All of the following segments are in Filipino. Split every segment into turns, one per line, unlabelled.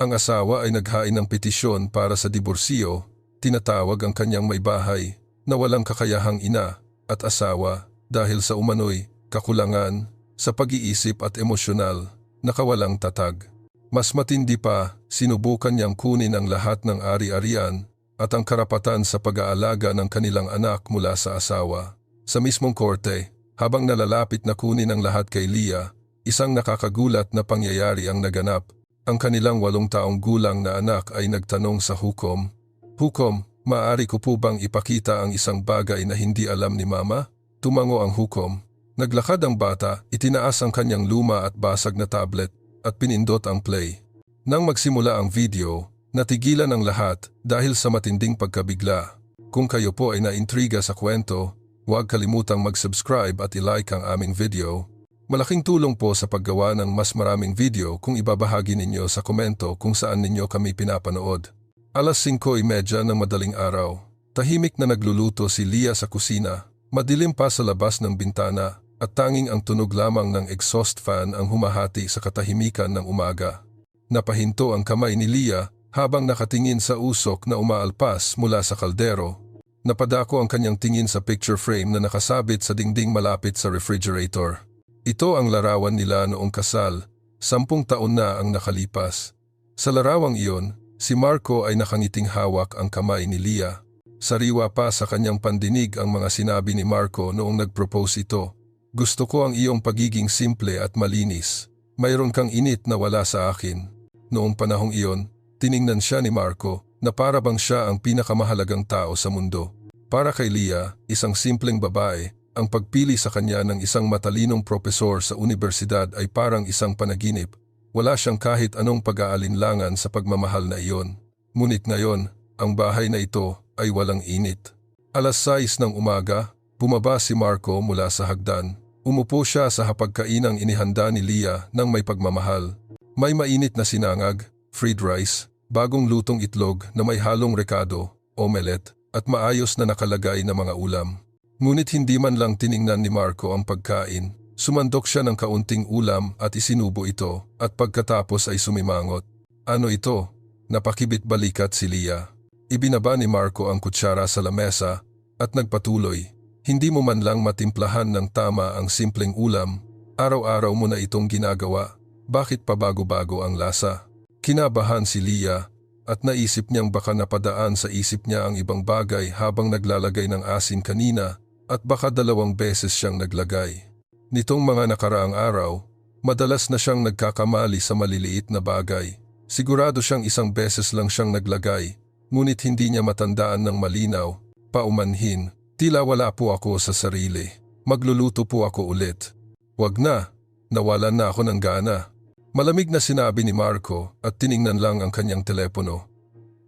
Ang asawa ay naghain ng petisyon para sa diborsyo, tinatawag ang kanyang may bahay na walang kakayahang ina at asawa dahil sa umano'y kakulangan sa pag-iisip at emosyonal na kawalang tatag. Mas matindi pa, sinubukan niyang kunin ang lahat ng ari-arian at ang karapatan sa pag-aalaga ng kanilang anak mula sa asawa. Sa mismong korte, habang nalalapit na kunin ang lahat kay Leah, isang nakakagulat na pangyayari ang naganap. Ang kanilang 8 taong gulang na anak ay nagtanong sa hukom, "Hukom, maaari ko po bang ipakita ang isang bagay na hindi alam ni Mama?" Tumango ang hukom. Naglakad ang bata, itinaas ang kanyang luma at basag na tablet at pinindot ang play. Nang magsimula ang video, natigilan ang lahat dahil sa matinding pagkabigla. Kung kayo po ay naintriga sa kwento, huwag kalimutang mag-subscribe at i-like ang aming video. Malaking tulong po sa paggawa ng mas maraming video kung ibabahagi ninyo sa komento kung saan ninyo kami pinapanood. Alas 5:30 ng madaling araw. Tahimik na nagluluto si Leah sa kusina. Madilim pa sa labas ng bintana at tanging ang tunog lamang ng exhaust fan ang humahati sa katahimikan ng umaga. Napahinto ang kamay ni Leah habang nakatingin sa usok na umaalpas mula sa kaldero. Napadako ang kanyang tingin sa picture frame na nakasabit sa dingding malapit sa refrigerator. Ito ang larawan nila noong kasal, 10 taon na ang nakalipas. Sa larawang iyon, si Marco ay nakangiting hawak ang kamay ni Leah. Sariwa pa sa kanyang pandinig ang mga sinabi ni Marco noong nag-propose ito. "Gusto ko ang iyong pagiging simple at malinis. Mayroon kang init na wala sa akin." Noong panahong iyon, tiningnan siya ni Marco na para bang siya ang pinakamahalagang tao sa mundo. Para kay Leah, isang simpleng babae, ang pagpili sa kanya ng isang matalinong propesor sa universidad ay parang isang panaginip. Wala siyang kahit anong pag-aalinlangan sa pagmamahal na iyon. Ngunit ngayon, ang bahay na ito ay walang init. Alas 6 ng umaga, bumaba si Marco mula sa hagdan. Umupo siya sa hapagkainang inihanda ni Leah ng may pagmamahal. May mainit na sinangag, fried rice, bagong lutong itlog na may halong rekado, omelette, at maayos na nakalagay na mga ulam. Ngunit hindi man lang tiningnan ni Marco ang pagkain. Sumandok siya ng kaunting ulam at isinubo ito at pagkatapos ay sumimangot. "Ano ito?" Napakibit balikat si Leah. Ibinaba ni Marco ang kutsara sa lamesa at nagpatuloy. "Hindi mo man lang matimplahan ng tama ang simpleng ulam. Araw-araw mo na itong ginagawa. Bakit pa bago-bago ang lasa?" Kinabahan si Leah at naisip niyang baka napadaan sa isip niya ang ibang bagay habang naglalagay ng asin kanina at baka 2 beses siyang naglagay. Nitong mga nakaraang araw, madalas na siyang nagkakamali sa maliliit na bagay. Sigurado siyang 1 beses lang siyang naglagay, ngunit hindi niya matandaan ng malinaw. Paumanhin, "Tila wala po ako sa sarili. Magluluto po ako ulit." "Wag na, nawalan na ako ng gana." Malamig na sinabi ni Marco at tiningnan lang ang kanyang telepono.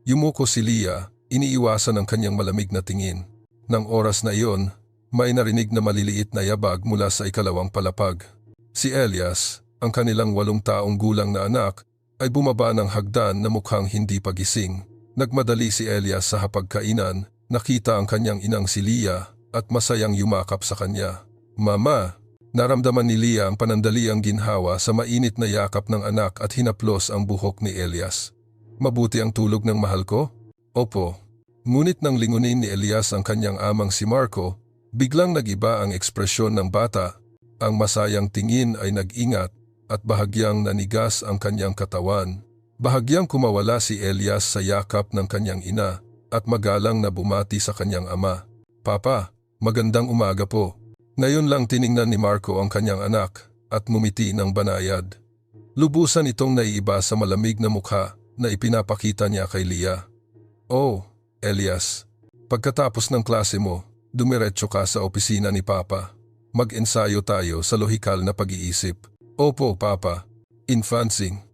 Yumuko si Leah, iniiwasan ang kanyang malamig na tingin. Nang oras na iyon, may narinig na maliliit na yabag mula sa ikalawang palapag. Si Elias, ang kanilang 8 taong gulang na anak, ay bumaba ng hagdan na mukhang hindi pagising. Nagmadali si Elias sa hapagkainan, nakita ang kanyang inang si Leah at masayang yumakap sa kanya. "Mama!" Naramdaman ni Leah ang panandaliang ginhawa sa mainit na yakap ng anak at hinaplos ang buhok ni Elias. "Mabuti ang tulog ng mahal ko?" "Opo." Ngunit nang lingunin ni Elias ang kanyang amang si Marco, biglang nag-iba ang ekspresyon ng bata. Ang masayang tingin ay nag-ingat at bahagyang nanigas ang kanyang katawan. Bahagyang kumawala si Elias sa yakap ng kanyang ina at magalang na bumati sa kanyang ama. "Papa, magandang umaga po." Ngayon lang tiningnan ni Marco ang kanyang anak at ngumiti ng banayad. Lubusan itong naiiba sa malamig na mukha na ipinapakita niya kay Leah. "Oh, Elias, pagkatapos ng klase mo, dumiretso ka sa opisina ni Papa. Mag-ensayo tayo sa lohikal na pag-iisip." "Opo, Papa." Infancing.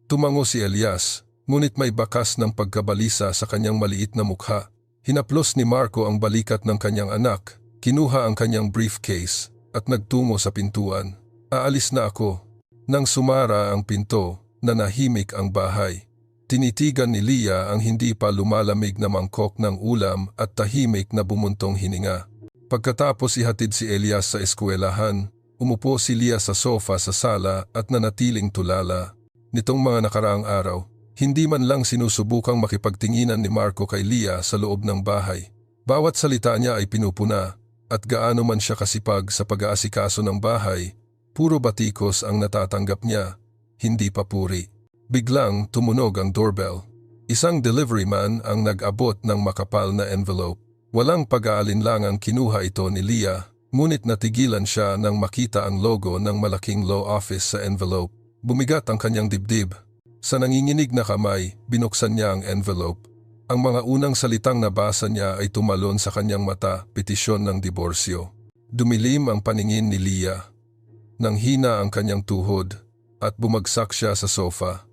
Tumango si Elias, ngunit may bakas ng pagkabalisa sa kanyang maliit na mukha. Hinaplos ni Marco ang balikat ng kanyang anak. Kinuha ang kanyang briefcase at nagtungo sa pintuan. "Aalis na ako." Nang sumara ang pinto, nanahimik ang bahay. Tinitigan ni Leah ang hindi pa lumalamig na mangkok ng ulam at tahimik na bumuntong hininga. Pagkatapos ihatid si Elias sa eskwelahan, umupo si Leah sa sofa sa sala at nanatiling tulala. Nitong mga nakaraang araw, hindi man lang sinusubukang makipagtinginan ni Marco kay Leah sa loob ng bahay. Bawat salita niya ay pinupuna, at gaano man siya kasipag sa pag-aasikaso ng bahay, puro batikos ang natatanggap niya, hindi papuri. Biglang tumunog ang doorbell. Isang delivery man ang nag-abot ng makapal na envelope. Walang pag-aalinlangang kinuha ito ni Leah, ngunit natigilan siya nang makita ang logo ng malaking law office sa envelope. Bumigat ang kanyang dibdib. Sa nanginginig na kamay, binuksan niya ang envelope. Ang mga unang salitang nabasa niya ay tumalon sa kanyang mata, petisyon ng diborsyo. Dumilim ang paningin ni Leah. Nanghina ang kanyang tuhod at bumagsak siya sa sofa.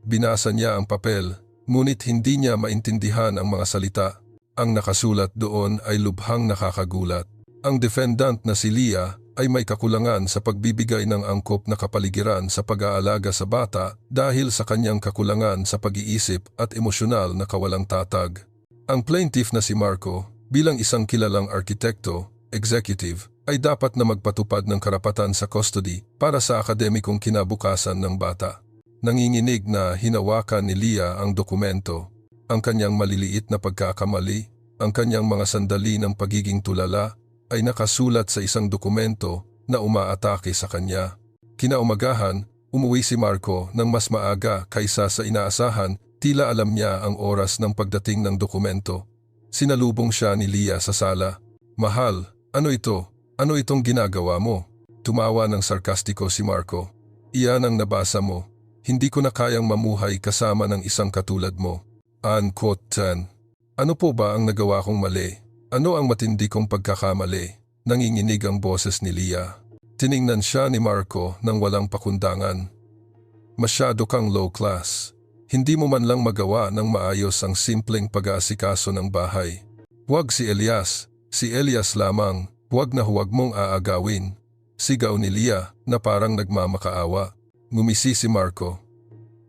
Binasa niya ang papel, ngunit hindi niya maintindihan ang mga salita. Ang nakasulat doon ay lubhang nakakagulat. Ang defendant na si Leah ay may kakulangan sa pagbibigay ng angkop na kapaligiran sa pag-aalaga sa bata dahil sa kanyang kakulangan sa pag-iisip at emosyonal na kawalang tatag. Ang plaintiff na si Marco, bilang isang kilalang arkitekto, executive, ay dapat na magpatupad ng karapatan sa custody para sa akademikong kinabukasan ng bata. Nanginginig na hinawakan ni Leah ang dokumento, ang kanyang maliliit na pagkakamali, ang kanyang mga sandali ng pagiging tulala, ay nakasulat sa isang dokumento na umaatake sa kanya. Kinaumagahan, umuwi si Marco ng mas maaga kaysa sa inaasahan, tila alam niya ang oras ng pagdating ng dokumento. Sinalubong siya ni Leah sa sala. "Mahal, ano ito? Ano itong ginagawa mo?" Tumawa ng sarkastiko si Marco. "Iyan ang nabasa mo. Hindi ko na kayang mamuhay kasama ng isang katulad mo." Unquote 10. "Ano po ba ang nagawa kong mali? Ano ang matindi kong pagkakamali?" Nanginginig ang boses ni Leah. Tiningnan siya ni Marco nang walang pakundangan. "Masyado kang low class. Hindi mo man lang magawa ng maayos ang simpleng pag-aasikaso ng bahay. Huwag si Elias lamang, huwag na huwag mong aagawin." Sigaw ni Leah na parang nagmamakaawa. Ngumisi si Marco.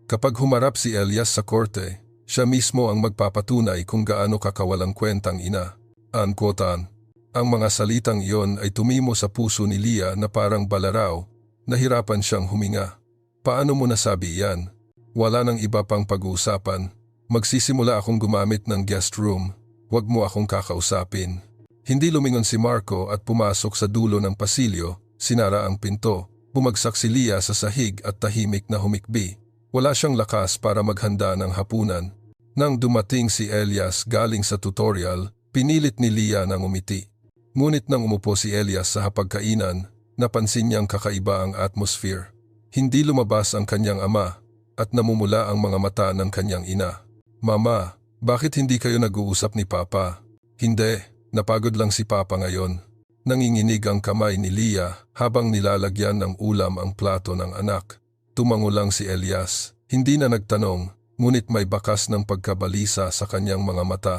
Kapag humarap si Elias sa korte, siya mismo ang magpapatunay kung gaano kakawalang kwentang ina. Unquote. Ang mga salitang iyon ay tumimo sa puso ni Leah na parang balaraw, nahirapan siyang huminga. "Paano mo nasabi yan? Wala nang iba pang pag-uusapan. Magsisimula akong gumamit ng guest room. Huwag mo akong kakausapin." Hindi lumingon si Marco at pumasok sa dulo ng pasilyo, sinara ang pinto, bumagsak si Leah sa sahig at tahimik na humikbi. Wala siyang lakas para maghanda ng hapunan. Nang dumating si Elias galing sa tutorial, pinilit ni Leah na ngumiti. Ngunit nang umupo si Elias sa hapagkainan, napansin niyang kakaiba ang atmosphere. Hindi lumabas ang kanyang ama at namumula ang mga mata ng kanyang ina. "Mama, bakit hindi kayo nag-uusap ni Papa?" "Hindi, napagod lang si Papa ngayon." Nanginginig ang kamay ni Leah habang nilalagyan ng ulam ang plato ng anak. Tumango lang si Elias. Hindi na nagtanong, ngunit may bakas ng pagkabalisa sa kanyang mga mata.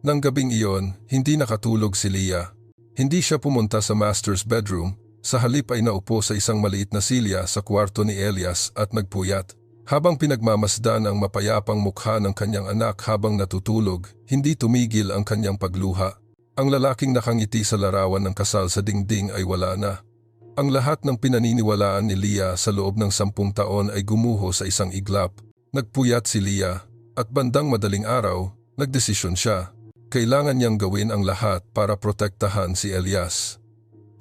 Nang gabing iyon, hindi nakatulog si Leah. Hindi siya pumunta sa master's bedroom, sa halip ay naupo sa isang maliit na silya sa kwarto ni Elias at nagpuyat. Habang pinagmamasdan ang mapayapang mukha ng kanyang anak habang natutulog, hindi tumigil ang kanyang pagluha. Ang lalaking nakangiti sa larawan ng kasal sa dingding ay wala na. Ang lahat ng pinaniniwalaan ni Leah sa loob ng 10 taon ay gumuho sa isang iglap. Nagpuyat si Leah at bandang madaling araw, nagdesisyon siya. Kailangan niyang gawin ang lahat para protektahan si Elias.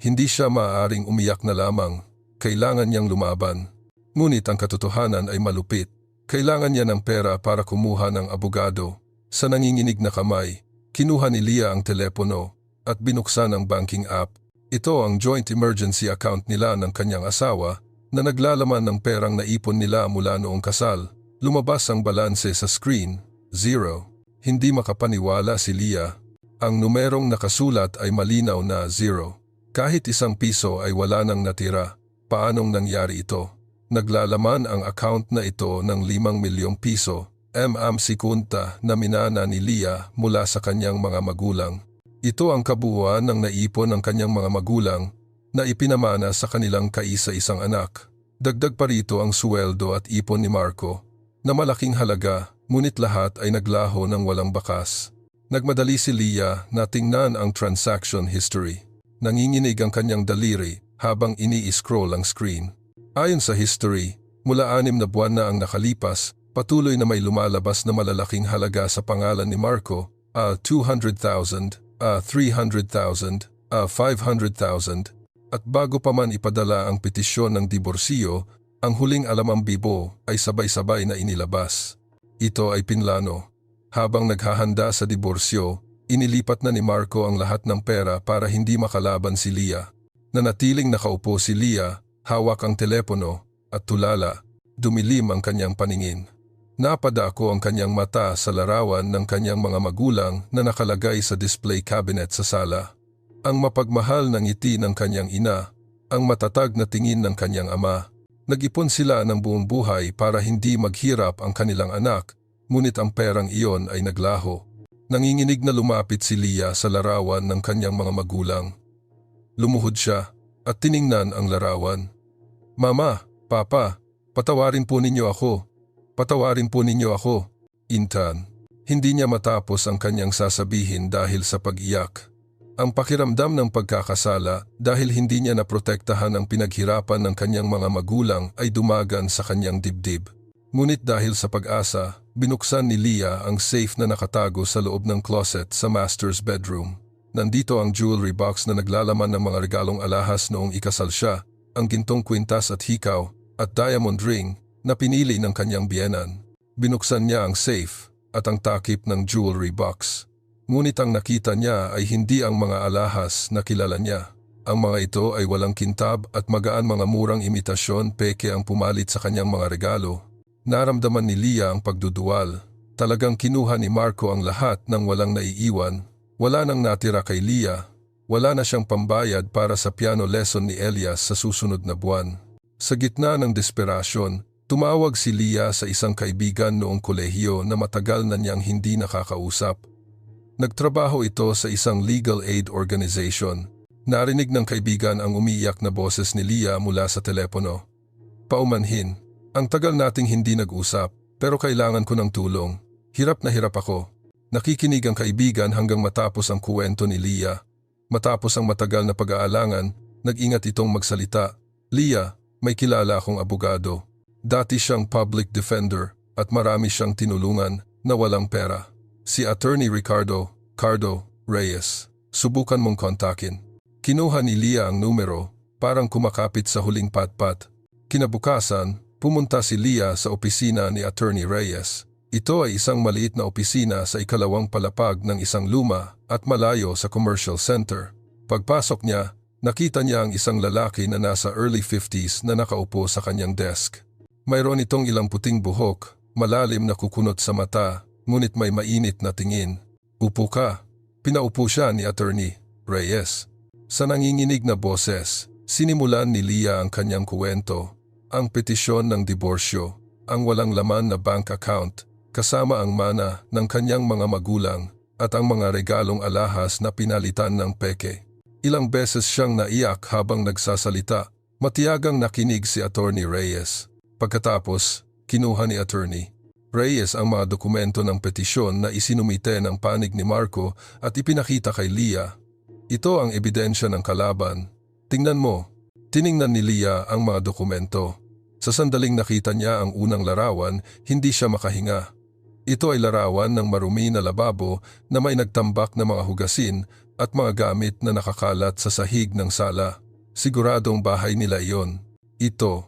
Hindi siya maaaring umiyak na lamang, kailangan niyang lumaban. Ngunit ang katotohanan ay malupit. Kailangan niya ng pera para kumuha ng abogado. Sa nanginginig na kamay, kinuha ni Leah ang telepono at binuksan ang banking app. Ito ang joint emergency account nila ng kanyang asawa na naglalaman ng perang naipon nila mula noong kasal. Lumabas ang balanse sa screen, 0. Hindi makapaniwala si Leah. Ang numerong nakasulat ay malinaw na 0. Kahit 1 piso ay wala nang natira. Paanong nangyari ito? Naglalaman ang account na ito ng 5 milyong piso, si kunta na minana ni Leah mula sa kanyang mga magulang. Ito ang kabuuan ng naipon ng kanyang mga magulang na ipinamana sa kanilang kaisa-isang anak. Dagdag pa rito ang suweldo at ipon ni Marco na malaking halaga. Ngunit lahat ay naglaho ng walang bakas. Nagmadali si Leah na tingnan ang transaction history. Nanginginig ang kanyang daliri habang ini-scroll ang screen. Ayon sa history, Mula 6 na buwan na ang nakalipas, patuloy na may lumalabas na malalaking halaga sa pangalan ni Marco, 200,000, 300,000, 500,000. At bago pa man ipadala ang petisyon ng diborsyo, ang huling alam ang bibo ay sabay-sabay na inilabas. Ito ay pinlano. Habang naghahanda sa diborsyo, inilipat na ni Marco ang lahat ng pera para hindi makalaban si Leah. Nanatiling nakaupo si Leah, hawak ang telepono, at tulala, dumilim ang kanyang paningin. Napadako ang kanyang mata sa larawan ng kanyang mga magulang na nakalagay sa display cabinet sa sala. Ang mapagmahal na ngiti ng kanyang ina, ang matatag na tingin ng kanyang ama. Nag-ipon sila ng buong buhay para hindi maghirap ang kanilang anak, ngunit ang perang iyon ay naglaho. Nanginginig na lumapit si Leah sa larawan ng kanyang mga magulang. Lumuhod siya at tiningnan ang larawan. "Mama, Papa, patawarin po ninyo ako. Patawarin po ninyo ako." Intan. Hindi niya matapos ang kanyang sasabihin dahil sa pag-iyak. Ang pakiramdam ng pagkakasala dahil hindi niya naprotektahan ang pinaghirapan ng kanyang mga magulang ay dumagan sa kanyang dibdib. Ngunit dahil sa pag-asa, binuksan ni Leah ang safe na nakatago sa loob ng closet sa master's bedroom. Nandito ang jewelry box na naglalaman ng mga regalong alahas noong ikasal siya, ang gintong kwintas at hikaw, at diamond ring na pinili ng kanyang biyenan. Binuksan niya ang safe at ang takip ng jewelry box. Ngunit ang nakita niya ay hindi ang mga alahas na kilala niya. Ang mga ito ay walang kintab at magaan mga murang imitasyon peke ang pumalit sa kanyang mga regalo. Naramdaman ni Leah ang pagduduwal. Talagang kinuha ni Marco ang lahat ng walang naiiwan. Wala nang natira kay Leah. Wala na siyang pambayad para sa piano lesson ni Elias sa susunod na buwan. Sa gitna ng desperasyon, tumawag si Leah sa isang kaibigan noong kolehiyo na matagal na niyang hindi nakakausap. Nagtrabaho ito sa isang legal aid organization. Narinig ng kaibigan ang umiiyak na boses ni Leah mula sa telepono. "Paumanhin, ang tagal nating hindi nag-usap, pero kailangan ko ng tulong. Hirap na hirap ako." Nakikinig ang kaibigan hanggang matapos ang kuwento ni Leah. Matapos ang matagal na pag-aalangan, nag-ingat itong magsalita. "Leah, may kilala akong abogado. Dati siyang public defender at marami siyang tinulungan na walang pera. Si Attorney Ricardo Reyes. Subukan mong kontakin." Kinuha ni Leah ang numero, parang kumakapit sa huling patpat. Kinabukasan, pumunta si Leah sa opisina ni Attorney Reyes. Ito ay isang maliit na opisina sa ikalawang palapag ng isang luma at malayo sa commercial center. Pagpasok niya, nakita niya ang isang lalaki na nasa early 50s na nakaupo sa kanyang desk. Mayroon itong ilang puting buhok, malalim na kukunot sa mata, ngunit may mainit na tingin. "Upo ka." Pinaupo siya ni Attorney Reyes. Sa nanginginig na boses, sinimulan ni Leah ang kanyang kuwento, ang petisyon ng diborsyo, ang walang laman na bank account, kasama ang mana ng kanyang mga magulang at ang mga regalong alahas na pinalitan ng peke. Ilang beses siyang naiyak habang nagsasalita. Matiyagang nakinig si Attorney Reyes. Pagkatapos, kinuha ni Attorney Reyes ang mga dokumento ng petisyon na isinumite ng panig ni Marco at ipinakita kay Leah. "Ito ang ebidensya ng kalaban. Tingnan mo." Tiningnan ni Leah ang mga dokumento. Sa sandaling nakita niya ang unang larawan, hindi siya makahinga. Ito ay larawan ng marumi na lababo na may nagtambak na mga hugasin at mga gamit na nakakalat sa sahig ng sala. Siguradong bahay nila iyon. Ito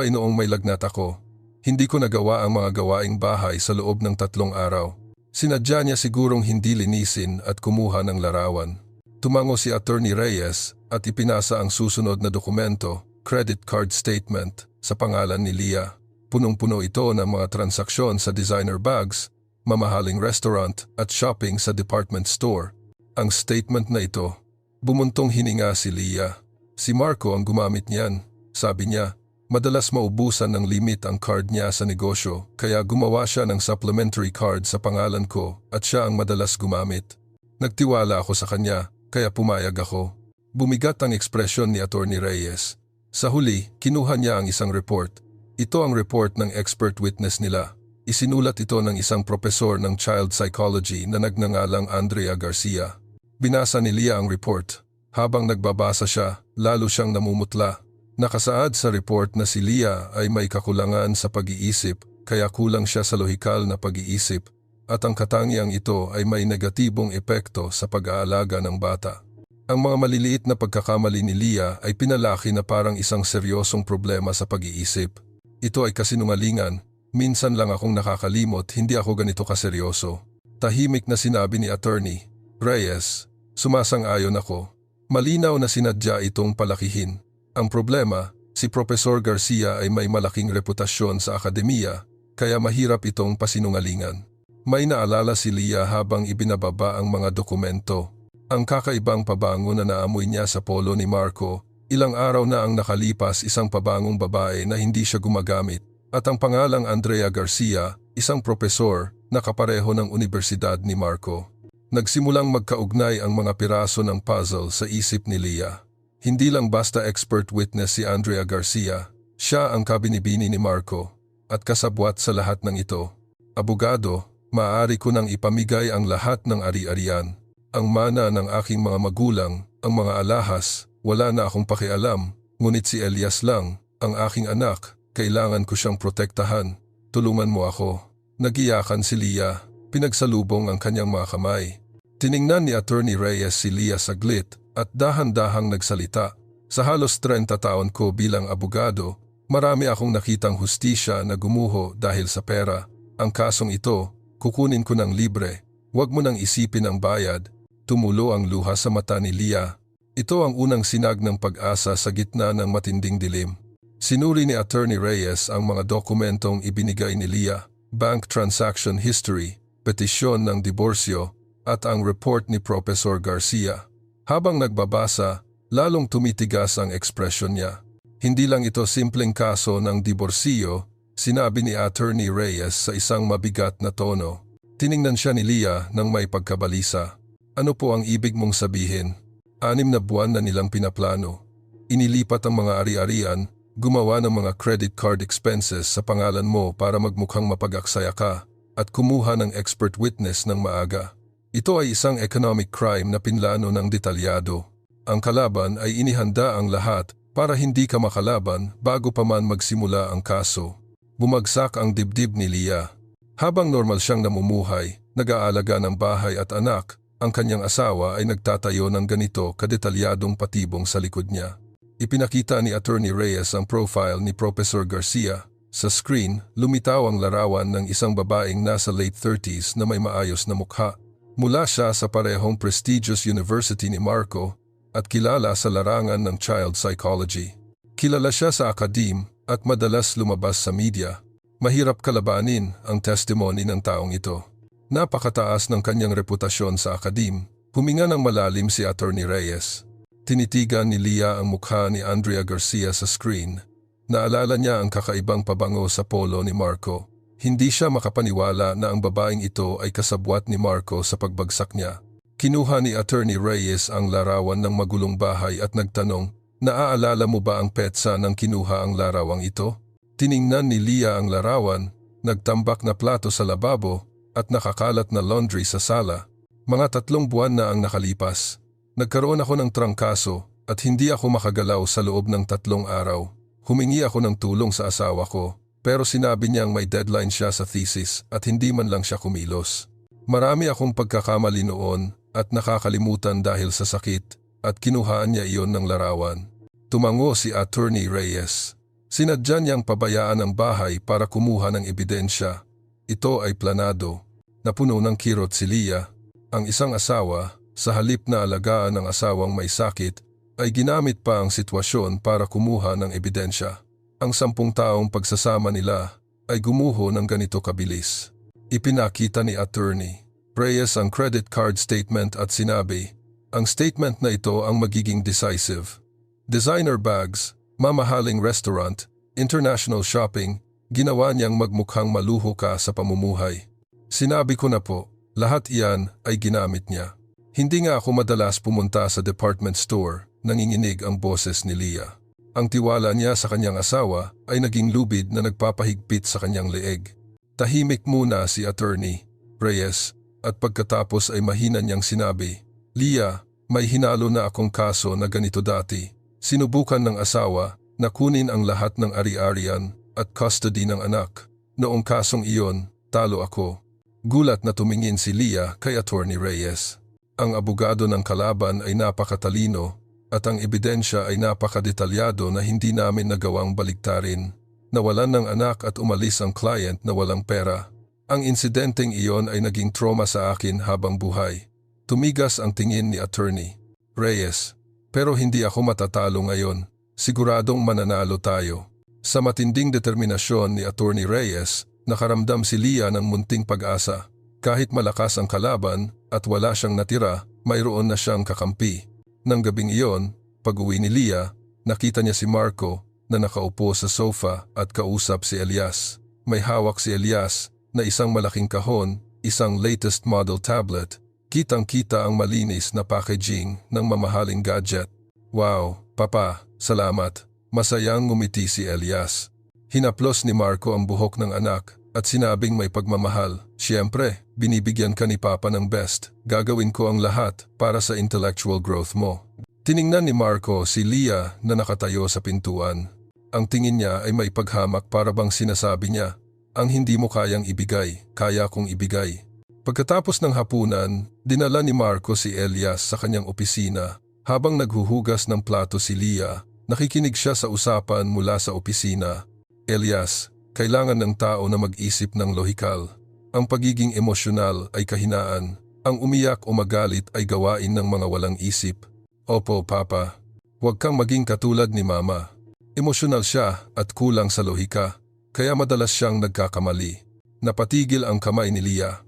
ay noong may lagnat ako. Hindi ko nagawa ang mga gawaing bahay sa loob ng 3 araw. Sinadya niya sigurong hindi linisin at kumuha ng larawan. Tumango si Attorney Reyes at ipinasa ang susunod na dokumento, credit card statement, sa pangalan ni Leah. Punong-puno ito ng mga transaksyon sa designer bags, mamahaling restaurant at shopping sa department store. Ang statement na ito, bumuntong hininga si Leah. Si Marco ang gumamit niyan. Sabi niya, madalas maubusan ng limit ang card niya sa negosyo kaya gumawa siya ng supplementary card sa pangalan ko at siya ang madalas gumamit. Nagtiwala ako sa kanya kaya pumayag ako. Bumigat ang ekspresyon ni Attorney Reyes. Sa huli, kinuha niya ang isang report. Ito ang report ng expert witness nila. Isinulat ito ng isang propesor ng child psychology na nagngangalang Andrea Garcia. Binasa ni Leah ang report. Habang nagbabasa siya, lalo siyang namumutla. Nakasaad sa report na si Leah ay may kakulangan sa pag-iisip kaya kulang siya sa lohikal na pag-iisip at ang katangiang ito ay may negatibong epekto sa pag-aalaga ng bata. Ang mga maliliit na pagkakamali ni Leah ay pinalaki na parang isang seryosong problema sa pag-iisip. Ito ay kasinungalingan, minsan lang akong nakakalimot, hindi ako ganito kaseryoso. Tahimik na sinabi ni Attorney Reyes. Sumasang-ayon ako. Malinaw na sinadya itong palakihin. Ang problema, si Professor Garcia ay may malaking reputasyon sa akademiya, kaya mahirap itong pasinungalingan. May naalala si Leah habang ibinababa ang mga dokumento. Ang kakaibang pabango na naamoy niya sa polo ni Marco, ilang araw na ang nakalipas, isang pabangong babae na hindi siya gumagamit, at ang pangalang Andrea Garcia, isang propesor na kapareho ng universidad ni Marco. Nagsimulang magkaugnay ang mga piraso ng puzzle sa isip ni Leah. Hindi lang basta expert witness si Andrea Garcia, siya ang kabinibini ni Marco, at kasabwat sa lahat ng ito. Abogado, maaari ko nang ipamigay ang lahat ng ari-arian. Ang mana ng aking mga magulang, ang mga alahas, wala na akong pakialam, ngunit si Elias lang, ang aking anak, kailangan ko siyang protektahan. Tulungan mo ako. Nagiyakan si Leah, pinagsalubong ang kanyang mga kamay. Tiningnan ni Attorney Reyes si Leah saglit at dahan-dahang nagsalita. Sa halos 30 taon ko bilang abogado, marami akong nakitang hustisya na gumuho dahil sa pera. Ang kasong ito, kukunin ko ng libre. Huwag mo nang isipin ang bayad. Tumulo ang luha sa mata ni Leah. Ito ang unang sinag ng pag-asa sa gitna ng matinding dilim. Sinuri ni Attorney Reyes ang mga dokumentong ibinigay ni Leah, bank transaction history, petisyon ng diborsyo, at ang report ni Professor Garcia. Habang nagbabasa, lalong tumitigas ang ekspresyon niya. Hindi lang ito simpleng kaso ng diborsyo, sinabi ni Attorney Reyes sa isang mabigat na tono. Tiningnan siya ni Leah nang may pagkabalisa. Ano po ang ibig mong sabihin? 6 na buwan na nilang pinaplano. Inilipat ang mga ari-arian, gumawa ng mga credit card expenses sa pangalan mo para magmukhang mapag-aksaya ka, at kumuha ng expert witness ng maaga. Ito ay isang economic crime na pinlano ng detalyado. Ang kalaban ay inihanda ang lahat para hindi ka makalaban bago pa man magsimula ang kaso. Bumagsak ang dibdib ni Leah. Habang normal siyang namumuhay, nag-aalaga ng bahay at anak, ang kanyang asawa ay nagtatayo ng ganito kadetalyadong patibong sa likod niya. Ipinakita ni Attorney Reyes ang profile ni Professor Garcia. Sa screen, lumitaw ang larawan ng isang babaeng nasa late 30s na may maayos na mukha. Mula siya sa parehong prestigious university ni Marco at kilala sa larangan ng child psychology. Kilala siya sa akadim at madalas lumabas sa media. Mahirap kalabanin ang testimony ng taong ito. Napakataas ng kanyang reputasyon sa akadim. Huminga ng malalim si Attorney Reyes. Tinitigan ni Leah ang mukha ni Andrea Garcia sa screen. Naalala niya ang kakaibang pabango sa polo ni Marco. Hindi siya makapaniwala na ang babaeng ito ay kasabwat ni Marco sa pagbagsak niya. Kinuha ni Attorney Reyes ang larawan ng magulong bahay at nagtanong, naaalala mo ba ang petsa nang kinuha ang larawang ito? Tiningnan ni Leah ang larawan, nagtambak na plato sa lababo at nakakalat na laundry sa sala. Mga 3 buwan na ang nakalipas. Nagkaroon ako ng trangkaso at hindi ako makagalaw sa loob ng 3 araw. Humingi ako ng tulong sa asawa ko. Pero sinabi niyang may deadline siya sa thesis at hindi man lang siya kumilos. Marami akong pagkakamali noon at nakakalimutan dahil sa sakit at kinuhaan niya iyon ng larawan. Tumango si Attorney Reyes. Sinadya niyang pabayaan ang bahay para kumuha ng ebidensya. Ito ay planado. Napuno ng kirot si Leah. Ang isang asawa, sa halip na alagaan ng asawang may sakit, ay ginamit pa ang sitwasyon para kumuha ng ebidensya. Ang 10 taong pagsasama nila ay gumuho ng ganito kabilis. Ipinakita ni Attorney Reyes ang credit card statement at sinabi, ang statement na ito ang magiging decisive. Designer bags, mamahaling restaurant, international shopping, ginawa niyang magmukhang maluho ka sa pamumuhay. Sinabi ko na po, lahat iyan ay ginamit niya. Hindi nga ako madalas pumunta sa department store, nanginginig ang boses ni Leah. Ang tiwala niya sa kanyang asawa ay naging lubid na nagpapahigpit sa kanyang leeg. Tahimik muna si Attorney Reyes at pagkatapos ay mahina niyang sinabi, Leah, may hinalo na akong kaso na ganito dati. Sinubukan ng asawa, na kunin ang lahat ng ari-arian at custody ng anak. Noong kasong iyon, talo ako. Gulat na tumingin si Leah kay Attorney Reyes. Ang abogado ng kalaban ay napakatalino at ang ebidensya ay napakadetalyado na hindi namin nagawang baligtarin. Nawalan ng anak at umalis ang client na walang pera. Ang insidenteng iyon ay naging trauma sa akin habang buhay. Tumigas ang tingin ni Attorney Reyes. Pero hindi ako matatalo ngayon. Siguradong mananalo tayo. Sa matinding determinasyon ni Attorney Reyes, nakaramdam si Leah ng munting pag-asa. Kahit malakas ang kalaban at wala siyang natira, mayroon na siyang kakampi. Nang gabing iyon, pag-uwi ni Leah, nakita niya si Marco na nakaupo sa sofa at kausap si Elias. May hawak si Elias na isang malaking kahon, isang latest model tablet. Kitang-kita ang malinis na packaging ng mamahaling gadget. Wow, Papa, salamat. Masayang ngumiti si Elias. Hinaplos ni Marco ang buhok ng anak at sinabing may pagmamahal. Siyempre, binibigyan ka ni Papa ng best. Gagawin ko ang lahat para sa intellectual growth mo. Tiningnan ni Marco si Leah na nakatayo sa pintuan. Ang tingin niya ay may paghamak para bang sinasabi niya, ang hindi mo kayang ibigay, kaya kong ibigay. Pagkatapos ng hapunan, dinala ni Marco si Elias sa kanyang opisina. Habang naghuhugas ng plato si Leah, nakikinig siya sa usapan mula sa opisina. Elias, kailangan ng tao na mag-isip ng lohikal. Ang pagiging emosyonal ay kahinaan. Ang umiyak o magalit ay gawain ng mga walang isip. Opo, Papa. Huwag kang maging katulad ni Mama. Emosyonal siya at kulang sa lohika, kaya madalas siyang nagkakamali. Napatigil ang kamay ni Leah.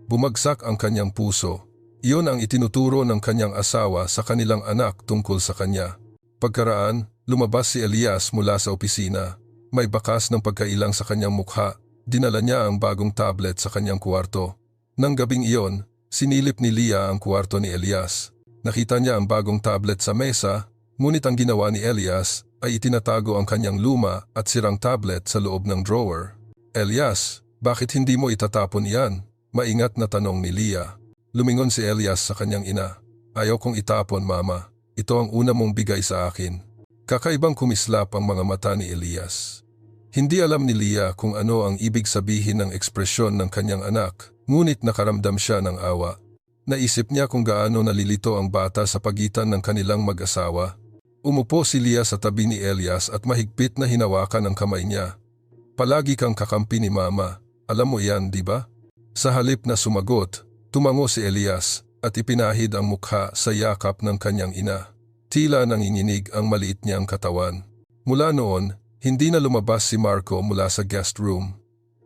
Bumagsak ang kanyang puso. Iyon ang itinuturo ng kanyang asawa sa kanilang anak tungkol sa kanya. Pagkaraan, lumabas si Elias mula sa opisina. May bakas ng pagkailang sa kanyang mukha. Dinala niya ang bagong tablet sa kanyang kuwarto. Nang gabing iyon, sinilip ni Leah ang kuwarto ni Elias. Nakita niya ang bagong tablet sa mesa, ngunit ang ginawa ni Elias ay itinatago ang kanyang luma at sirang tablet sa loob ng drawer. Elias, bakit hindi mo itatapon iyan? Maingat na tanong ni Leah. Lumingon si Elias sa kanyang ina. Ayaw kong itapon, Mama. Ito ang una mong bigay sa akin. Kakaibang kumislap ang mga mata ni Elias. Hindi alam ni Leah kung ano ang ibig sabihin ng ekspresyon ng kanyang anak, ngunit nakaramdam siya ng awa. Naisip niya kung gaano nalilito ang bata sa pagitan ng kanilang mag-asawa. Umupo si Leah sa tabi ni Elias at mahigpit na hinawakan ang kamay niya. Palagi kang kakampi ni Mama. Alam mo yan, di ba? Sa halip na sumagot, tumango si Elias at ipinahid ang mukha sa yakap ng kanyang ina. Tila nanginginig ang maliit niyang katawan. Mula noon, hindi na lumabas si Marco mula sa guest room.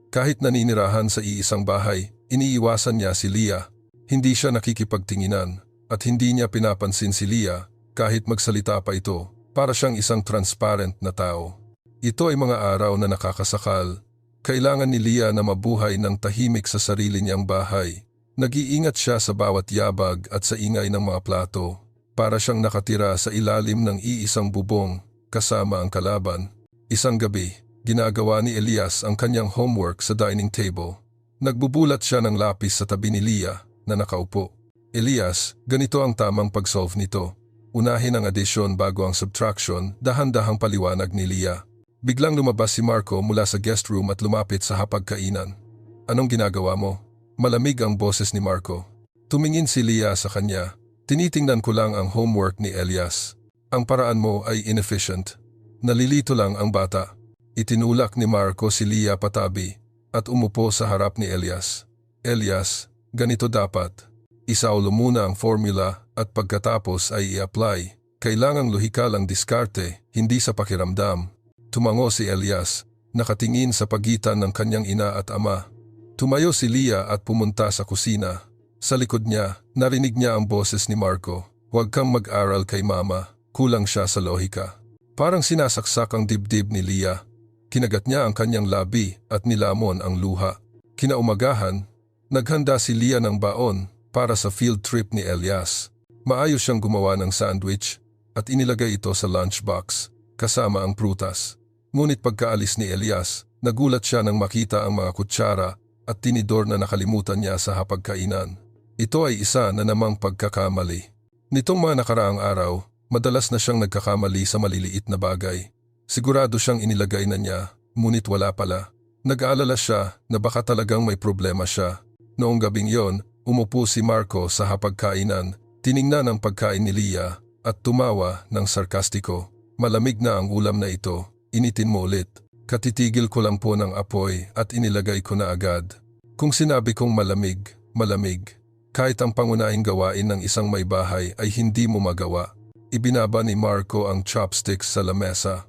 Kahit naninirahan sa iisang bahay, iniiwasan niya si Leah. Hindi siya nakikipagtinginan at hindi niya pinapansin si Leah kahit magsalita pa ito. Para siyang isang transparent na tao. Ito ay mga araw na nakakasakal. Kailangan ni Leah na mabuhay ng tahimik sa sarili niyang bahay. Nag-iingat siya sa bawat yabag at sa ingay ng mga plato. Para siyang nakatira sa ilalim ng iisang bubong kasama ang kalaban. Isang gabi, ginagawa ni Elias ang kanyang homework sa dining table. Nagbubulat siya ng lapis sa tabi ni Leah na nakaupo. Elias, ganito ang tamang pag-solve nito. Unahin ang addition bago ang subtraction, dahan-dahang paliwanag ni Leah. Biglang lumabas si Marco mula sa guest room at lumapit sa hapagkainan. Anong ginagawa mo? Malamig ang boses ni Marco. Tumingin si Leah sa kanya. Tinitingnan ko lang ang homework ni Elias. Ang paraan mo ay inefficient. Nalilito lang ang bata. Itinulak ni Marco si Leah patabi at umupo sa harap ni Elias. Elias, ganito dapat. Isaulo muna ang formula at pagkatapos ay i-apply. Kailangang lohikal ang diskarte, hindi sa pakiramdam. Tumango si Elias, nakatingin sa pagitan ng kanyang ina at ama. Tumayo si Leah at pumunta sa kusina. Sa likod niya, narinig niya ang boses ni Marco. Huwag kang mag-aral kay Mama, kulang siya sa lohika. Parang sinasaksak ang dibdib ni Leah. Kinagat niya ang kanyang labi at nilamon ang luha. Kinaumagahan, naghanda si Leah ng baon para sa field trip ni Elias. Maayos siyang gumawa ng sandwich at inilagay ito sa lunchbox kasama ang prutas. Ngunit pagkaalis ni Elias, nagulat siya nang makita ang mga kutsara at tinidor na nakalimutan niya sa hapagkainan. Ito ay isa na namang pagkakamali. Nitong mga nakaraang araw, madalas na siyang nagkakamali sa maliliit na bagay. Sigurado siyang inilagay na niya, ngunit wala pala. Nag-aalala siya na baka talagang may problema siya. Noong gabing yon, umupo si Marco sa hapagkainan, tiningnan ang pagkain ni Leah at tumawa ng sarkastiko. Malamig na ang ulam na ito, initin mo ulit. Katitigil ko lang po ng apoy at inilagay ko na agad. Kung sinabi kong malamig, malamig. Kahit ang pangunahing gawain ng isang may bahay ay hindi mo magawa. Ibinaba ni Marco ang chopsticks sa lamesa.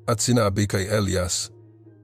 At sinabi kay Elias,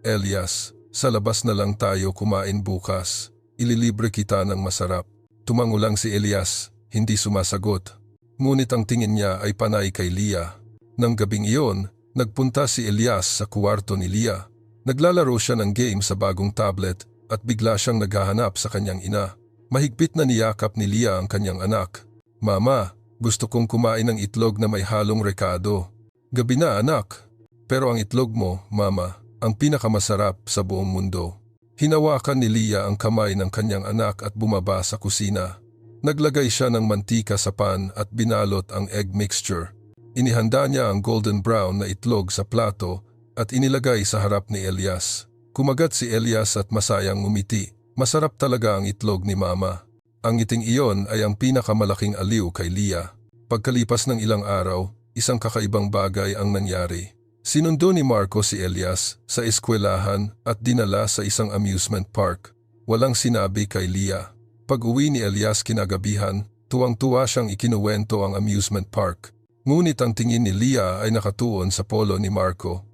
Elias, sa labas na lang tayo kumain bukas. Ililibre kita ng masarap. Tumango lang si Elias, hindi sumasagot. Ngunit ang tingin niya ay panay kay Leah. Nang gabing iyon, nagpunta si Elias sa kuwarto ni Leah. Naglalaro siya ng game sa bagong tablet at bigla siyang naghahanap sa kanyang ina. Mahigpit na niyakap ni Leah ang kanyang anak. Mama, gusto kong kumain ng itlog na may halong rekado. Gabi na anak. Pero ang itlog mo, mama, ang pinakamasarap sa buong mundo. Hinawakan ni Leah ang kamay ng kanyang anak at bumaba sa kusina. Naglagay siya ng mantika sa pan at binalot ang egg mixture. Inihanda niya ang golden brown na itlog sa plato at inilagay sa harap ni Elias. Kumagat si Elias at masayang ngumiti. Masarap talaga ang itlog ni mama. Ang ngiting iyon ay ang pinakamalaking aliw kay Leah. Pagkalipas ng ilang araw, isang kakaibang bagay ang nangyari. Sinundo ni Marco si Elias sa eskwelahan at dinala sa isang amusement park. Walang sinabi kay Leah. Pag-uwi ni Elias kinagabihan, tuwang-tuwa siyang ikinuwento ang amusement park. Ngunit ang tingin ni Leah ay nakatuon sa polo ni Marco.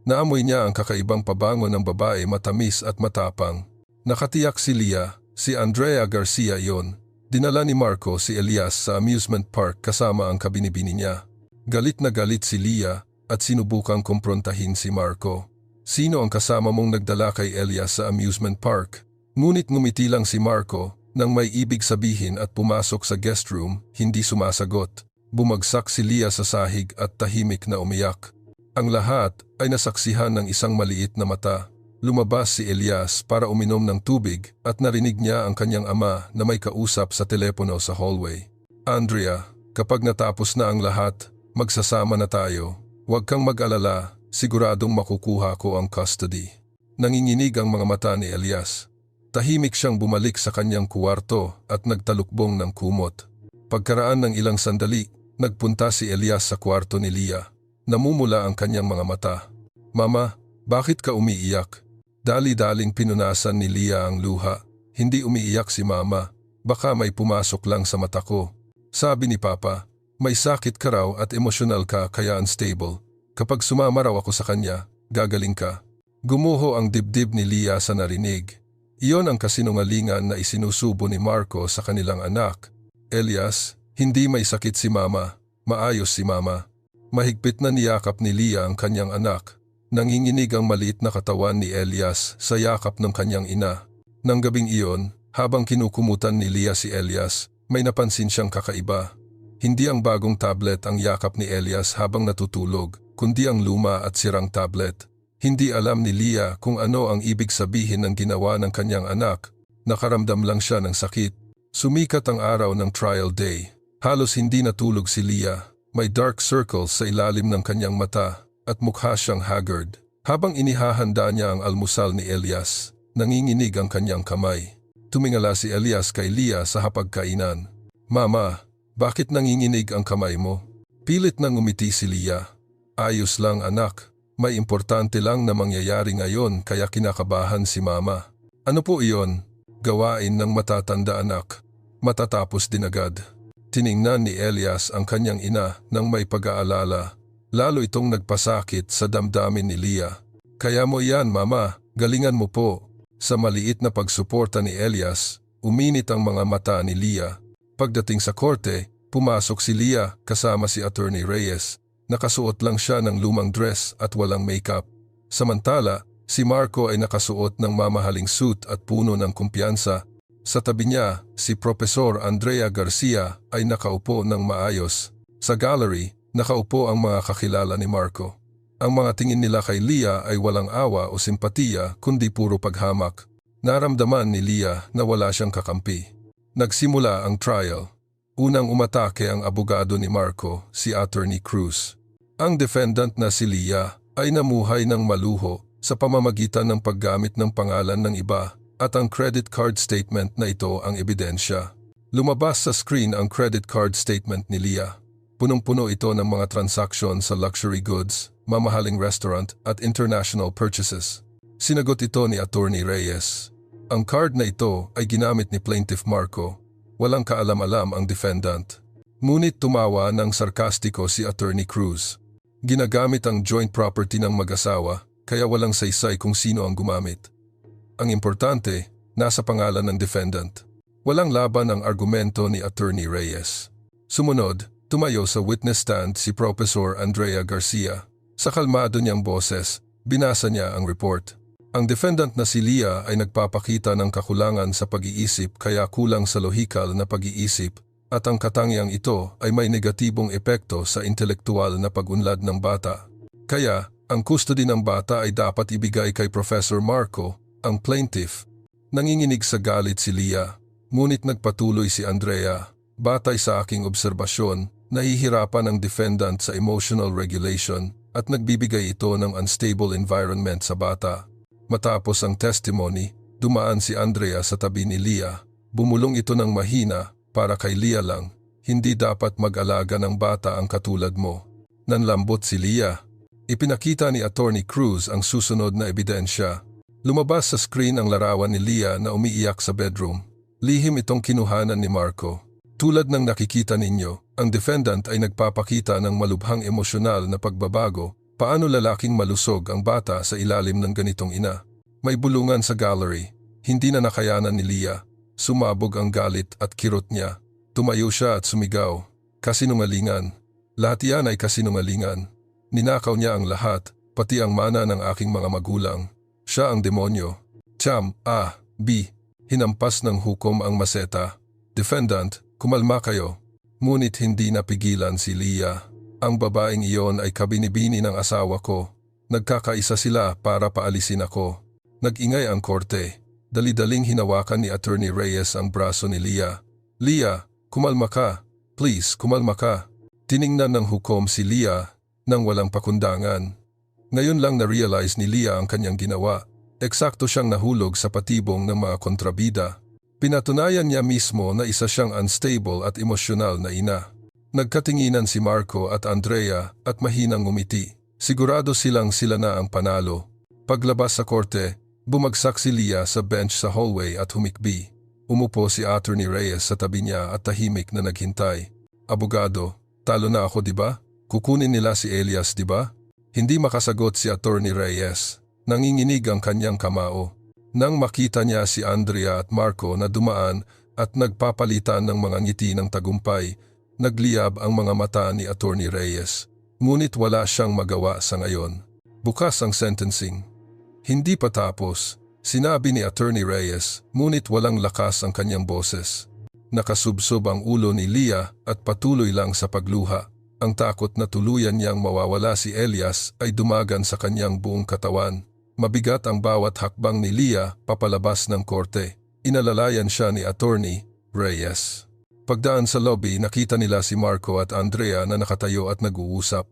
Naamoy niya ang kakaibang pabango ng babae matamis at matapang. Nakatiyak si Leah, si Andrea Garcia yon. Dinala ni Marco si Elias sa amusement park kasama ang kabinibini niya. Galit na galit si Leah at sinubukang kumprontahin si Marco. Sino ang kasama mong nagdala kay Elias sa amusement park? Ngunit ngumiti lang si Marco nang may ibig sabihin at pumasok sa guest room, hindi sumasagot. Bumagsak si Leah sa sahig at tahimik na umiyak. Ang lahat ay nasaksihan ng isang maliit na mata. Lumabas si Elias para uminom ng tubig at narinig niya ang kanyang ama na may kausap sa telepono sa hallway. Andrea, kapag natapos na ang lahat, magsasama na tayo. Huwag kang mag-alala, siguradong makukuha ko ang custody. Nanginginig ang mga mata ni Elias. Tahimik siyang bumalik sa kanyang kuwarto at nagtalukbong ng kumot. Pagkaraan ng ilang sandali, nagpunta si Elias sa kwarto ni Leah. Namumula ang kanyang mga mata. Mama, bakit ka umiiyak? Dali-daling pinunasan ni Leah ang luha. Hindi umiiyak si mama. Baka may pumasok lang sa mata ko. Sabi ni Papa, may sakit ka raw at emosyonal ka kaya unstable. Kapag sumama raw ako sa kanya, gagaling ka. Gumuho ang dibdib ni Leah sa narinig. Iyon ang kasinungalingan na isinusubo ni Marco sa kanilang anak. Elias, hindi may sakit si mama. Maayos si mama. Mahigpit na niyakap ni Leah ang kanyang anak. Nanginginig ang maliit na katawan ni Elias sa yakap ng kanyang ina. Nang gabing iyon, habang kinukumutan ni Leah si Elias, may napansin siyang kakaiba. Hindi ang bagong tablet ang yakap ni Elias habang natutulog, kundi ang luma at sirang tablet. Hindi alam ni Leah kung ano ang ibig sabihin ng ginawa ng kanyang anak. Nakaramdam lang siya ng sakit. Sumikat ang araw ng trial day. Halos hindi natulog si Leah. May dark circles sa ilalim ng kanyang mata at mukha siyang haggard. Habang inihahanda niya ang almusal ni Elias, nanginginig ang kanyang kamay. Tumingala si Elias kay Leah sa hapagkainan. Mama, bakit nanginginig ang kamay mo? Pilit nang umiti si Leah. Ayos lang anak, may importante lang na mangyayari ngayon kaya kinakabahan si mama. Ano po iyon? Gawain ng matatanda anak. Matatapos din agad. Tiningnan ni Elias ang kanyang ina nang may pag-aalala. Lalo itong nagpasakit sa damdamin ni Leah. Kaya mo yan mama, galingan mo po. Sa maliit na pagsuporta ni Elias, uminit ang mga mata ni Leah. Pagdating sa korte, pumasok si Leah kasama si Attorney Reyes. Nakasuot lang siya ng lumang dress at walang makeup. Samantala, si Marco ay nakasuot ng mamahaling suit at puno ng kumpiyansa. Sa tabi niya, si Profesor Andrea Garcia ay nakaupo ng maayos. Sa gallery, nakaupo ang mga kakilala ni Marco. Ang mga tingin nila kay Leah ay walang awa o simpatiya kundi puro paghamak. Naramdaman ni Leah na wala siyang kakampi. Nagsimula ang trial. Unang umatake ang abogado ni Marco, si Attorney Cruz. Ang defendant na si Leah ay namuhay ng maluho sa pamamagitan ng paggamit ng pangalan ng iba at ang credit card statement na ito ang ebidensya. Lumabas sa screen ang credit card statement ni Leah. Punong-puno ito ng mga transaksyon sa luxury goods, mamahaling restaurant at international purchases. Sinagot ito ni Attorney Reyes. Ang card na ito ay ginamit ni Plaintiff Marco. Walang kaalam-alam ang defendant. Ngunit tumawa ng sarkastiko si Attorney Cruz. Ginagamit ang joint property ng mag-asawa kaya walang saysay kung sino ang gumamit. Ang importante, nasa pangalan ng defendant. Walang laban ang argumento ni Attorney Reyes. Sumunod, tumayo sa witness stand si Professor Andrea Garcia. Sa kalmado niyang boses, binasa niya ang report. Ang defendant na si Leah ay nagpapakita ng kakulangan sa pag-iisip kaya kulang sa lohikal na pag-iisip at ang katangiang ito ay may negatibong epekto sa intelektual na pag-unlad ng bata. Kaya, ang custody ng bata ay dapat ibigay kay Professor Marco, ang plaintiff. Nanginginig sa galit si Leah. Ngunit nagpatuloy si Andrea, batay sa aking obserbasyon, nahihirapan ang defendant sa emotional regulation at nagbibigay ito ng unstable environment sa bata. Matapos ang testimony, dumaan si Andrea sa tabi ni Leah. Bumulong ito ng mahina para kay Leah lang. Hindi dapat mag-alaga ng bata ang katulad mo. Nanlambot si Leah. Ipinakita ni Attorney Cruz ang susunod na ebidensya. Lumabas sa screen ang larawan ni Leah na umiiyak sa bedroom. Lihim itong kinuhanan ni Marco. Tulad ng nakikita ninyo, ang defendant ay nagpapakita ng malubhang emosyonal na pagbabago. Paano lalaking malusog ang bata sa ilalim ng ganitong ina? May bulungan sa gallery. Hindi na nakayanan ni Leah. Sumabog ang galit at kirot niya. Tumayo siya at sumigaw. Kasinungalingan. Lahat yan ay kasinungalingan. Ninakaw niya ang lahat, pati ang mana ng aking mga magulang. Siya ang demonyo. Cham, B. Hinampas ng hukom ang maseta. Defendant, kumalma kayo. Ngunit hindi napigilan si Leah. Ang babaeng iyon ay kabinibini ng asawa ko. Nagkakaisa sila para paalisin ako. Nag-ingay ang korte. Dali-daling hinawakan ni Attorney Reyes ang braso ni Leah. Leah, kumalma ka. Please, kumalma ka. Tiningnan ng hukom si Leah nang walang pakundangan. Ngayon lang na-realize ni Leah ang kanyang ginawa. Eksakto siyang nahulog sa patibong ng mga kontrabida. Pinatunayan niya mismo na isa siyang unstable at emosyonal na ina. Nagkatinginan si Marco at Andrea at mahinang ngumiti. Sigurado sila na ang panalo. Paglabas sa korte, bumagsak si Leah sa bench sa hallway at humikbi. Umupo si Attorney Reyes sa tabi niya at tahimik na naghintay. Abogado, talo na ako diba? Kukunin nila si Elias diba? Hindi makasagot si Attorney Reyes. Nanginginig ang kanyang kamao. Nang makita niya si Andrea at Marco na dumaan at nagpapalitan ng mga ngiti ng tagumpay, nagliyab ang mga mata ni Attorney Reyes. Ngunit wala siyang magawa sa ngayon. Bukas ang sentencing. Hindi pa tapos, sinabi ni Attorney Reyes, ngunit walang lakas ang kanyang boses. Nakasubsob ang ulo ni Leah at patuloy lang sa pagluha. Ang takot na tuluyan niyang mawawala si Elias ay dumagan sa kanyang buong katawan. Mabigat ang bawat hakbang ni Leah papalabas ng korte. Inalalayan siya ni Attorney Reyes. Pagdaan sa lobby, nakita nila si Marco at Andrea na nakatayo at nag-uusap.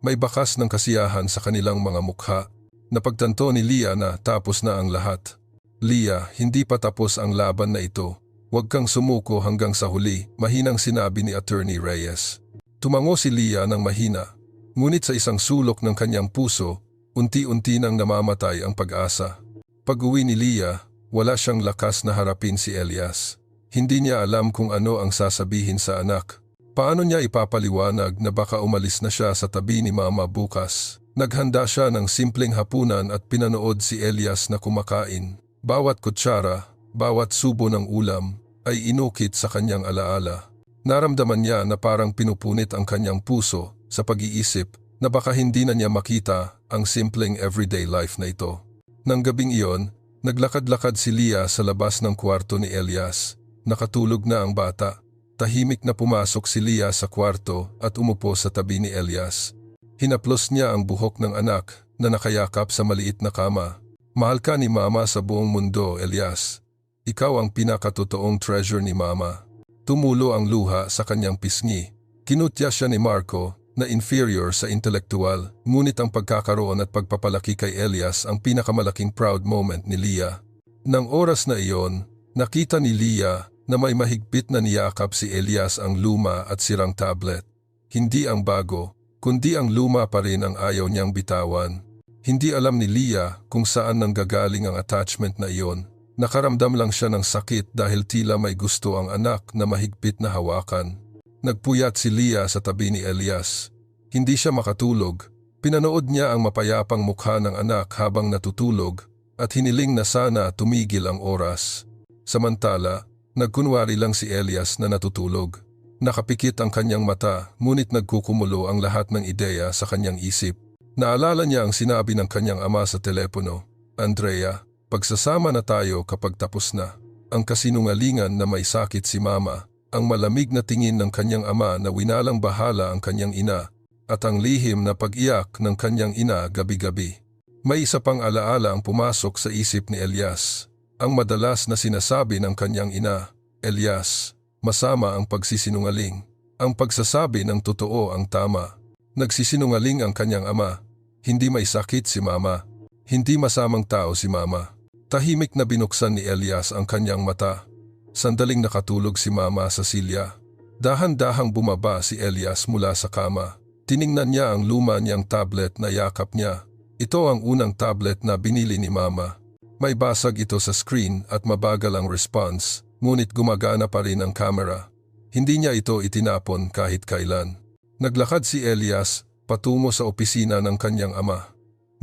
May bakas ng kasiyahan sa kanilang mga mukha. Napagtanto ni Leah na tapos na ang lahat. Leah, hindi pa tapos ang laban na ito. Huwag kang sumuko hanggang sa huli, mahinang sinabi ni Attorney Reyes. Tumango si Leah ng mahina. Ngunit sa isang sulok ng kanyang puso, unti-unti nang namamatay ang pag-asa. Pag-uwi ni Leah, wala siyang lakas na harapin si Elias. Hindi niya alam kung ano ang sasabihin sa anak. Paano niya ipapaliwanag na baka umalis na siya sa tabi ni Mama bukas? Naghanda siya ng simpleng hapunan at pinanood si Elias na kumakain. Bawat kutsara, bawat subo ng ulam ay inukit sa kanyang alaala. Naramdaman niya na parang pinupunit ang kanyang puso sa pag-iisip na baka hindi na niya makita ang simpleng everyday life na ito. Nang gabing iyon, naglakad-lakad si Leah sa labas ng kwarto ni Elias. Nakatulog na ang bata. Tahimik na pumasok si Leah sa kwarto at umupo sa tabi ni Elias. Hinaplos niya ang buhok ng anak na nakayakap sa maliit na kama. Mahal ka ni Mama sa buong mundo, Elias. Ikaw ang pinakatotoong treasure ni Mama. Tumulo ang luha sa kanyang pisngi. Kinutya siya ni Marco na inferior sa intelektual, ngunit ang pagkakaroon at pagpapalaki kay Elias ang pinakamalaking proud moment ni Leah. Nang oras na iyon, nakita ni Leah na may mahigpit na niyakap si Elias ang luma at sirang tablet. Hindi ang bago, kundi ang luma pa rin ang ayaw niyang bitawan. Hindi alam ni Leah kung saan nanggagaling ang attachment na iyon. Nakaramdam lang siya ng sakit dahil tila may gusto ang anak na mahigpit na hawakan. Nagpuyat si Leah sa tabi ni Elias. Hindi siya makatulog. Pinanood niya ang mapayapang mukha ng anak habang natutulog at hiniling na sana tumigil ang oras. Samantala, nagkunwari lang si Elias na natutulog. Nakapikit ang kanyang mata, ngunit nagkukumulo ang lahat ng ideya sa kanyang isip. Naalala niya ang sinabi ng kanyang ama sa telepono, "Andrea, pagsasama na tayo kapag tapos na." Ang kasinungalingan na may sakit si mama, ang malamig na tingin ng kanyang ama na winalang bahala ang kanyang ina, at ang lihim na pag-iyak ng kanyang ina gabi-gabi. May isa pang alaala ang pumasok sa isip ni Elias. Ang madalas na sinasabi ng kanyang ina, "Elias, masama ang pagsisinungaling. Ang pagsasabi ng totoo ang tama." Nagsisinungaling ang kanyang ama. Hindi may sakit si mama. Hindi masamang tao si mama. Tahimik na binuksan ni Elias ang kanyang mata. Sandaling nakatulog si mama sa silya. Dahan-dahang bumaba si Elias mula sa kama. Tiningnan niya ang luma niyang tablet na yakap niya. Ito ang unang tablet na binili ni mama. May basag ito sa screen at mabagal ang response, ngunit gumagana pa rin ang camera. Hindi niya ito itinapon kahit kailan. Naglakad si Elias patungo sa opisina ng kanyang ama.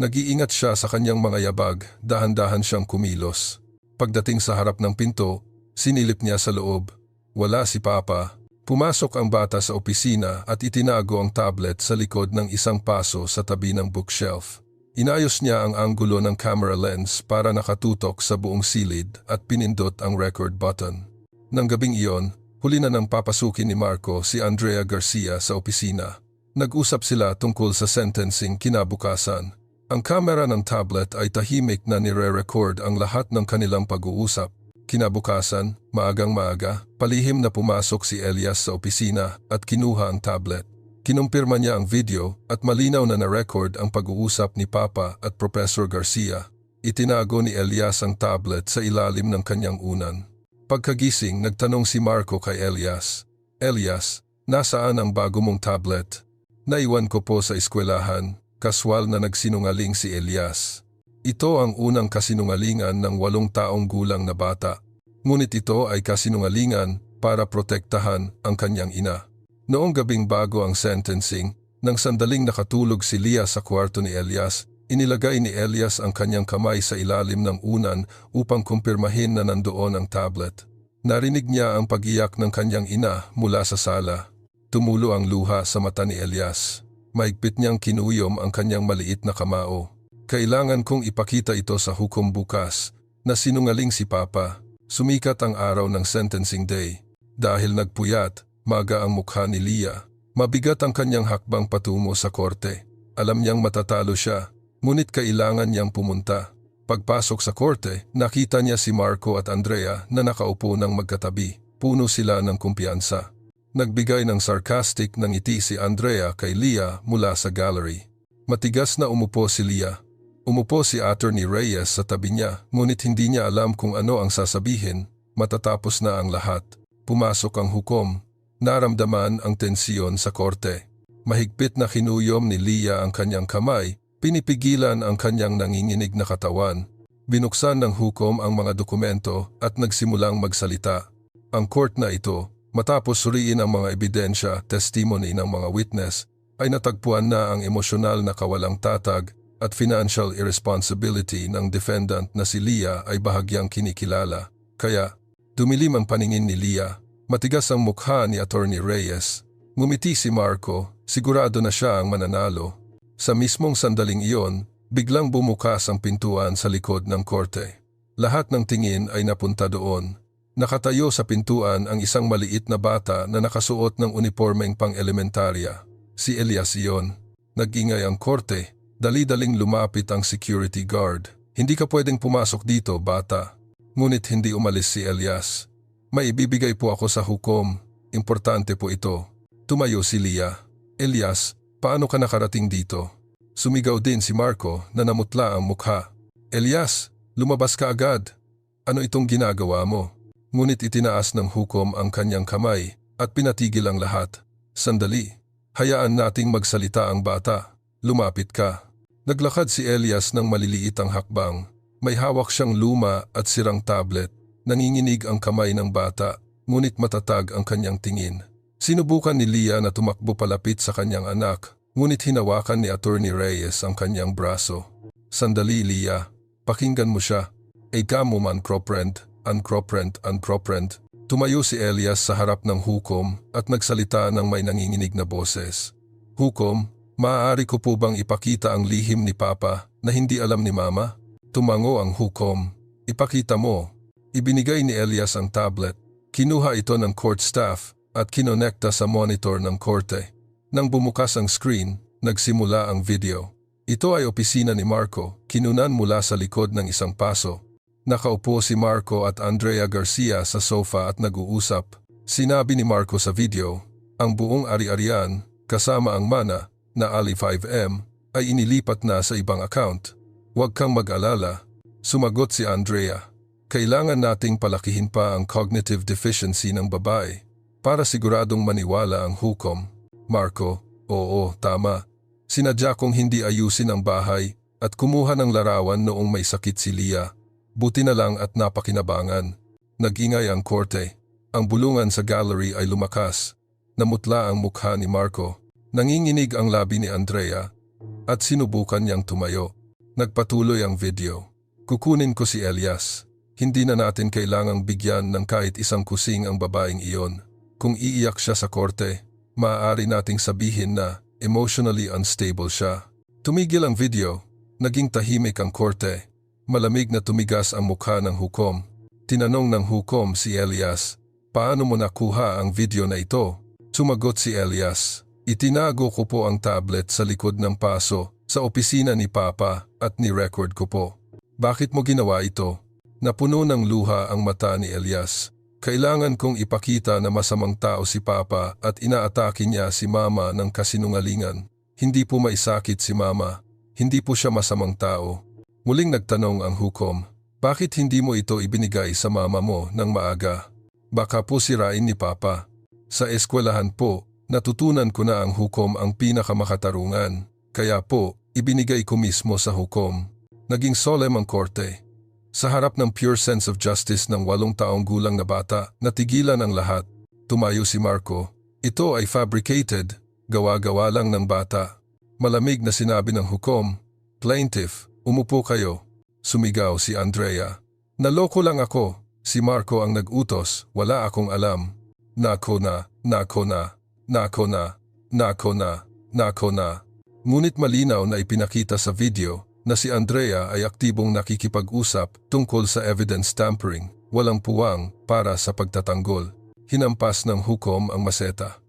Nag-iingat siya sa kanyang mga yabag, dahan-dahan siyang kumilos. Pagdating sa harap ng pinto, sinilip niya sa loob. Wala si Papa. Pumasok ang bata sa opisina at itinago ang tablet sa likod ng isang paso sa tabi ng bookshelf. Inayos niya ang anggulo ng camera lens para nakatutok sa buong silid at pinindot ang record button. Nang gabing iyon, huli na nang papasukin ni Marco si Andrea Garcia sa opisina. Nag-usap sila tungkol sa sentencing kinabukasan. Ang kamera ng tablet ay tahimik na nire-record ang lahat ng kanilang pag-uusap. Kinabukasan, maagang-maaga, palihim na pumasok si Elias sa opisina at kinuha ang tablet. Kinumpirma niya ang video at malinaw na na-record ang pag-uusap ni Papa at Professor Garcia. Itinago ni Elias ang tablet sa ilalim ng kanyang unan. Pagkagising, nagtanong si Marco kay Elias, "Elias, nasaan ang bago mong tablet?" "Naiwan ko po sa eskwelahan." Kaswal na nagsinungaling si Elias. Ito ang unang kasinungalingan ng 8 taong gulang na bata. Ngunit ito ay kasinungalingan para protektahan ang kanyang ina. Noong gabing bago ang sentencing, nang sandaling nakatulog si Leah sa kwarto ni Elias, inilagay ni Elias ang kanyang kamay sa ilalim ng unan upang kumpirmahin na nandoon ang tablet. Narinig niya ang pag-iyak ng kanyang ina mula sa sala. Tumulo ang luha sa mata ni Elias. Mahigpit niyang kinuyom ang kanyang maliit na kamao. "Kailangan kong ipakita ito sa hukom bukas na sinungaling si Papa." Sumikat ang araw ng sentencing day. Dahil nagpuyat, maga ang mukha ni Leah. Mabigat ang kanyang hakbang patungo sa korte. Alam niyang matatalo siya, ngunit kailangan niyang pumunta. Pagpasok sa korte, nakita niya si Marco at Andrea na nakaupo ng magkatabi. Puno sila ng kumpiyansa. Nagbigay ng sarcastic na ngiti si Andrea kay Leah mula sa gallery. Matigas na umupo si Leah. Umupo si Attorney Reyes sa tabi niya, ngunit hindi niya alam kung ano ang sasabihin. Matatapos na ang lahat. Pumasok ang hukom. Naramdaman ang tensyon sa korte. Mahigpit na kinuyom ni Leah ang kanyang kamay, pinipigilan ang kanyang nanginginig na katawan. Binuksan ng hukom ang mga dokumento at nagsimulang magsalita. Ang court na ito, matapos suriin ang mga ebidensya, testimony ng mga witness, ay natagpuan na ang emosyonal na kawalang tatag at financial irresponsibility ng defendant na si Leah ay bahagyang kinikilala. Kaya, dumilim ang paningin ni Leah. Matigas ang mukha ni Attorney Reyes. Ngumiti si Marco, sigurado na siya ang mananalo. Sa mismong sandaling iyon, biglang bumukas ang pintuan sa likod ng korte. Lahat ng tingin ay napunta doon. Nakatayo sa pintuan ang isang maliit na bata na nakasuot ng unipormeng pang-elementarya. Si Elias iyon. Nag-ingay ang korte. Dali-daling lumapit ang security guard. "Hindi ka pwedeng pumasok dito, bata." Ngunit hindi umalis si Elias. "May ibibigay po ako sa hukom. Importante po ito." Tumayo si Leah. "Elias, Paano ka nakarating dito? Sumigaw din si Marco na namutla ang mukha. Elias, lumabas ka agad. Ano itong ginagawa mo? Ngunit itinaas ng hukom ang kanyang kamay at pinatigil ang lahat. Sandali, hayaan nating magsalita ang bata. Lumapit ka. Naglakad si Elias ng maliliit ang hakbang. May hawak siyang luma at sirang tablet. Nanginginig ang kamay ng bata, ngunit matatag ang kanyang tingin. Sinubukan ni Leah na tumakbo palapit sa kanyang anak, ngunit hinawakan ni Attorney Reyes ang kanyang braso. Sandali, Leah. Pakinggan mo siya. Ikaw mo man, uncroprend. Tumayo si Elias sa harap ng hukom at nagsalita ng may nanginginig na boses. Hukom, maaari ko po bang ipakita ang lihim ni Papa na hindi alam ni Mama? Tumango ang hukom. Ipakita mo. Ibinigay ni Elias ang tablet. Kinuha ito ng court staff at kinonekta sa monitor ng korte. Nang bumukas ang screen, nagsimula ang video. Ito ay opisina ni Marco, kinunan mula sa likod ng isang paso. Nakaupo si Marco at Andrea Garcia sa sofa at nag-uusap. Sinabi ni Marco sa video, ang buong ari-arian, kasama ang mana, na Ali 5M, ay inilipat na sa ibang account. Huwag kang mag-alala, sumagot si Andrea. Kailangan nating palakihin pa ang cognitive deficiency ng babae para siguradong maniwala ang hukom. Marco, oo, tama. Sinadya kong hindi ayusin ang bahay at kumuha ng larawan noong may sakit si Leah. Buti na lang at napakinabangan. Nag-ingay ang korte. Ang bulungan sa gallery ay lumakas. Namutla ang mukha ni Marco. Nanginginig ang labi ni Andrea at sinubukan niyang tumayo. Nagpatuloy ang video. Kukunin ko si Elias. Hindi na natin kailangang bigyan ng kahit isang kusing ang babaeng iyon. Kung iiyak siya sa korte, maaari nating sabihin na emotionally unstable siya. Tumigil ang video. Naging tahimik ang korte. Malamig na tumigas ang mukha ng hukom. Tinanong ng hukom si Elias, paano mo nakuha ang video na ito? Sumagot si Elias, itinago ko po ang tablet sa likod ng paso sa opisina ni Papa at ni-record ko po. Bakit mo ginawa ito? Napuno ng luha ang mata ni Elias. Kailangan kong ipakita na masamang tao si Papa at inaatake niya si Mama ng kasinungalingan. Hindi po maisakit si Mama. Hindi po siya masamang tao. Muling nagtanong ang hukom, bakit hindi mo ito ibinigay sa mama mo ng maaga? Baka po sirain ni Papa. Sa eskwelahan po, natutunan ko na ang hukom ang pinakamakatarungan. Kaya po, ibinigay ko mismo sa hukom. Naging solemn ang korte. Sa harap ng pure sense of justice ng 8 taong gulang na bata, natigilan ang lahat. Tumayo si Marco. Ito ay fabricated, gawa-gawa lang ng bata. Malamig na sinabi ng hukom, plaintiff, umupo kayo. Sumigaw si Andrea. Naloko lang ako. Si Marco ang nag-utos, wala akong alam. Nako na. Ngunit malinaw na ipinakita sa video na si Andrea ay aktibong nakikipag-usap tungkol sa evidence tampering, walang puwang para sa pagtatanggol. Hinampas ng hukom ang maseta.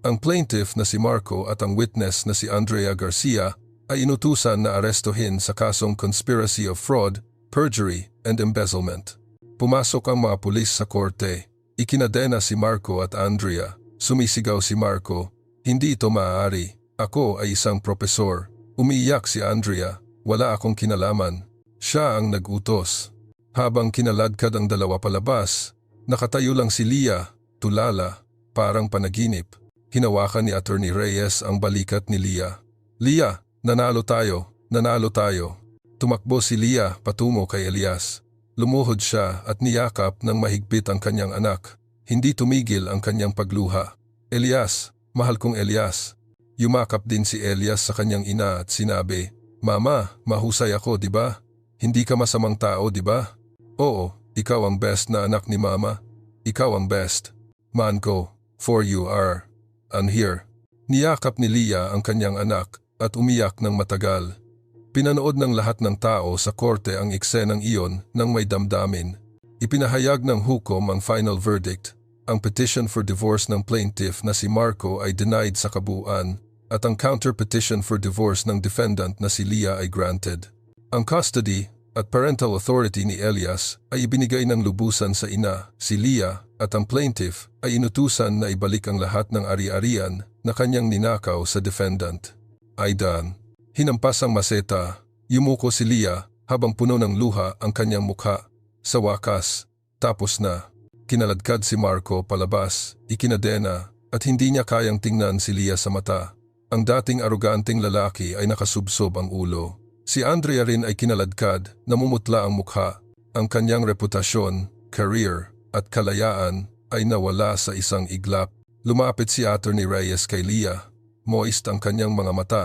Ang plaintiff na si Marco at ang witness na si Andrea Garcia ay inutusan na arestuhin sa kasong conspiracy of fraud, perjury, and embezzlement. Pumasok ang mga pulis sa korte. Ikinadena si Marco at Andrea. Sumisigaw si Marco, hindi ito maaari. Ako ay isang propesor. Umiiyak si Andrea. Wala akong kinalaman. Siya ang nag-utos. Habang kinaladkad ang dalawa palabas, nakatayo lang si Leah, tulala, parang panaginip. Hinawakan ni Attorney Reyes ang balikat ni Leah. Leah, nanalo tayo. Tumakbo si Leah patungo kay Elias. Lumuhod siya at niyakap ng mahigpit ang kanyang anak. Hindi tumigil ang kanyang pagluha. Elias, mahal kong Elias. Yumakap din si Elias sa kanyang ina at sinabi, Mama, mahusay ako, di ba? Hindi ka masamang tao, di ba? Oo, ikaw ang best na anak ni Mama. Ikaw ang best. Manko, for you are. And here. Niyakap ni Leah ang kanyang anak at umiyak ng matagal. Pinanood ng lahat ng tao sa korte ang eksenang iyon ng may damdamin. Ipinahayag ng hukom ang final verdict. Ang petition for divorce ng plaintiff na si Marco ay denied sa kabuuan at ang counter-petition for divorce ng defendant na si Leah ay granted. Ang custody at parental authority ni Elias ay ibinigay ng lubusan sa ina, si Leah, at ang plaintiff ay inutusan na ibalik ang lahat ng ari-arian na kanyang ninakaw sa defendant. Aidan. Hinampas ang maseta. Yumuko si Leah habang puno ng luha ang kanyang mukha. Sa wakas, tapos na. Kinaladkad si Marco palabas, ikinadena, at hindi niya kayang tingnan si Leah sa mata. Ang dating aroganteng lalaki ay nakasubsob ang ulo. Si Andrea rin ay kinaladkad, namumutla ang mukha. Ang kanyang reputasyon, career, at kalayaan ay nawala sa isang iglap. Lumapit si Attorney Reyes kay Leah. Moist ang kanyang mga mata.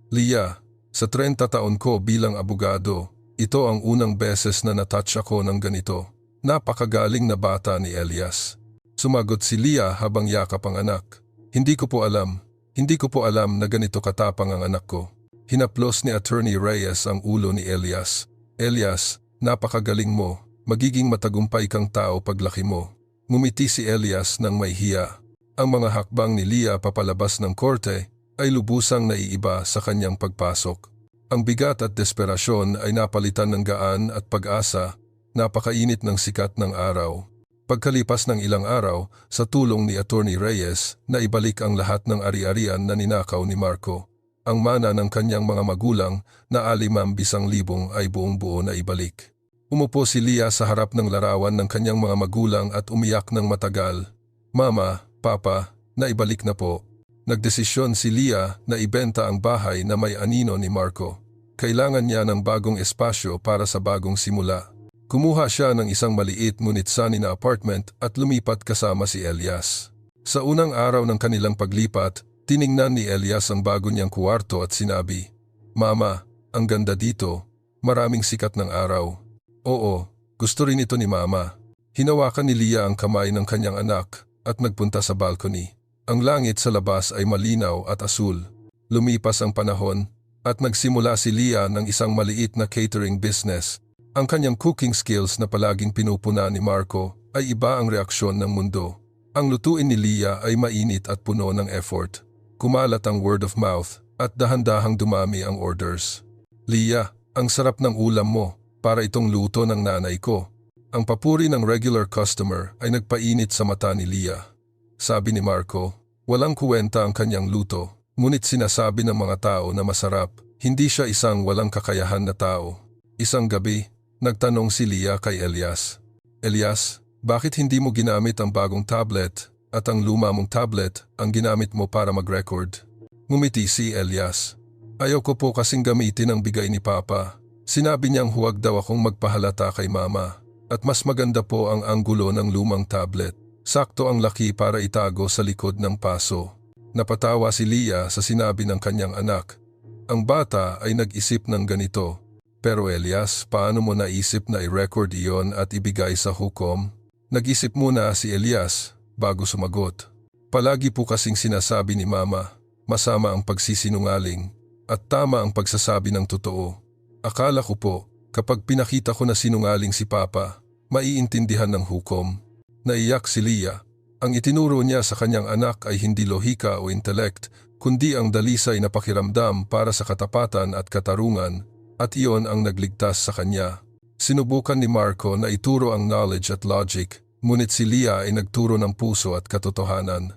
Leah, sa 30 taon ko bilang abogado, ito ang unang beses na natouch ako ng ganito. Napakagaling na bata ni Elias. Sumagot si Leah habang yakap ang anak. Hindi ko po alam na ganito katapang ang anak ko. Hinaplos ni Attorney Reyes ang ulo ni Elias. Elias, napakagaling mo. Magiging matagumpay kang tao paglaki mo. Ngumiti si Elias nang may hiya. Ang mga hakbang ni Leah papalabas ng korte ay lubusang naiiba sa kanyang pagpasok. Ang bigat at desperasyon ay napalitan ng gaan at pag-asa, napakainit ng sikat ng araw. Pagkalipas ng ilang araw, sa tulong ni Attorney Reyes, naibalik ang lahat ng ari-arian na ninakaw ni Marco. Ang mana ng kanyang mga magulang na 50,000 ay buong-buo na ibalik. Umupo si Leah sa harap ng larawan ng kanyang mga magulang at umiyak ng matagal. Mama, Papa, naibalik na po. Nagdesisyon si Leah na ibenta ang bahay na may anino ni Marco. Kailangan niya ng bagong espasyo para sa bagong simula. Kumuha siya ng isang maliit ngunit sunny na apartment at lumipat kasama si Elias. Sa unang araw ng kanilang paglipat, tiningnan ni Elias ang bago niyang kuwarto at sinabi, "Mama, ang ganda dito. Maraming sikat ng araw." "Oo, gusto rin ito ni Mama." Hinawakan ni Leah ang kamay ng kanyang anak at nagpunta sa balcony. Ang langit sa labas ay malinaw at asul. Lumipas ang panahon at nagsimula si Leah ng isang maliit na catering business. Ang kanyang cooking skills na palaging pinupuna ni Marco ay iba ang reaksyon ng mundo. Ang lutuin ni Leah ay mainit at puno ng effort. Kumalat ang word of mouth at dahan-dahang dumami ang orders. "Leah, ang sarap ng ulam mo, para itong luto ng nanay ko." Ang papuri ng regular customer ay nagpainit sa mata ni Leah. Sabi ni Marco, walang kuwenta ang kanyang luto, ngunit sinasabi ng mga tao na masarap. Hindi siya isang walang kakayahan na tao. Isang gabi, nagtanong si Leah kay Elias. "Elias, bakit hindi mo ginamit ang bagong tablet at ang luma mong tablet ang ginamit mo para mag-record?" Ngumiti si Elias. "Ayoko po kasing gamitin ang bigay ni Papa. Sinabi niyang huwag daw akong magpahalata kay Mama. At mas maganda po ang anggulo ng lumang tablet. Sakto ang laki para itago sa likod ng paso." Napatawa si Leah sa sinabi ng kanyang anak. Ang bata ay nag-isip ng ganito. "Pero Elias, paano mo naisip na i-record iyon at ibigay sa hukom?" Nag-isip muna si Elias bago sumagot. "Palagi po kasing sinasabi ni Mama, masama ang pagsisinungaling at tama ang pagsasabi ng totoo. Akala ko po, kapag pinakita ko na sinungaling si Papa, maiintindihan ng hukom." Naiyak si Leah. Ang itinuro niya sa kanyang anak ay hindi lohika o intelekt, kundi ang dalisay na pakiramdam para sa katapatan at katarungan, at iyon ang nagligtas sa kanya. Sinubukan ni Marco na ituro ang knowledge at logic, ngunit si Leah ay nagturo ng puso at katotohanan.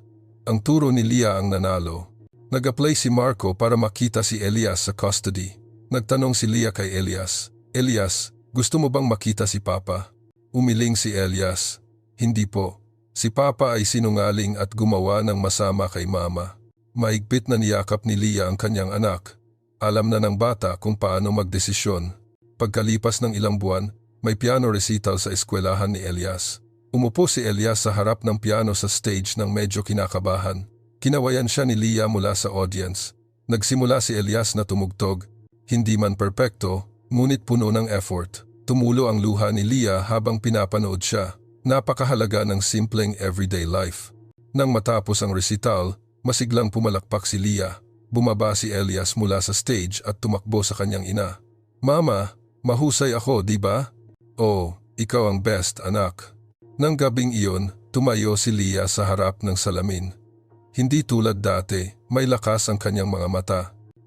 Ang turo ni Leah ang nanalo. Nag-apply si Marco para makita si Elias sa custody. Nagtanong si Leah kay Elias, "Elias, gusto mo bang makita si Papa?" Umiling si Elias, "Hindi po. Si Papa ay sinungaling at gumawa ng masama kay Mama." Mahigpit na niyakap ni Leah ang kanyang anak. Alam na ng bata kung paano magdesisyon. Pagkalipas ng ilang buwan, may piano recital sa eskwelahan ni Elias. Umupo si Elias sa harap ng piano sa stage ng medyo kinakabahan. Kinawayan siya ni Leah mula sa audience. Nagsimula si Elias na tumugtog. Hindi man perpekto, ngunit puno ng effort. Tumulo ang luha ni Leah habang pinapanood siya. Napakahalaga ng simpleng everyday life. Nang matapos ang recital, masiglang pumalakpak si Leah. Bumaba si Elias mula sa stage at tumakbo sa kanyang ina. "Mama, mahusay ako, di ba?" "Oh, ikaw ang best, anak." Nang gabing iyon, tumayo si Leah sa harap ng salamin. Hindi tulad dati, may lakas ang kanyang mga mata.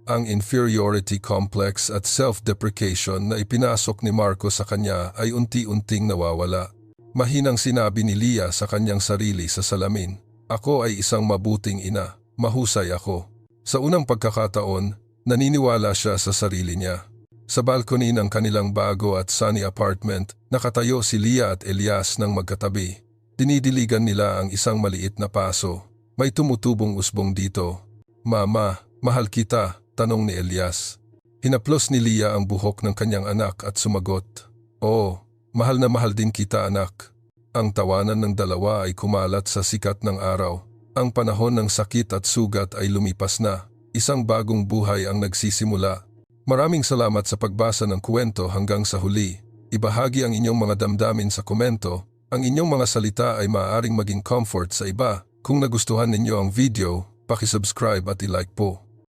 Ang inferiority complex at self-deprecation na ipinasok ni Marco sa kanya ay unti-unting nawawala. Mahinang sinabi ni Leah sa kanyang sarili sa salamin, "Ako ay isang mabuting ina, mahusay ako." Sa unang pagkakataon, Naniniwala siya sa sarili niya. Sa balcony ng kanilang bago at sunny apartment, nakatayo si Leah at Elias ng magkatabi. Dinidiligan nila ang isang maliit na paso. May tumutubong usbong dito. "Mama, mahal kita," tanong ni Elias. Hinaplos ni Leah ang buhok ng kanyang anak at sumagot, "Oo, mahal na mahal din kita, anak." Ang tawanan ng dalawa ay kumalat sa sikat ng araw. Ang panahon ng sakit at sugat ay lumipas na. Isang bagong buhay ang nagsisimula. Maraming salamat sa pagbasa ng kwento hanggang sa huli. Ibahagi ang inyong mga damdamin sa komento. Ang inyong mga salita ay maaaring maging comfort sa iba. Kung nagustuhan ninyo ang video, paki-subscribe at i-like po.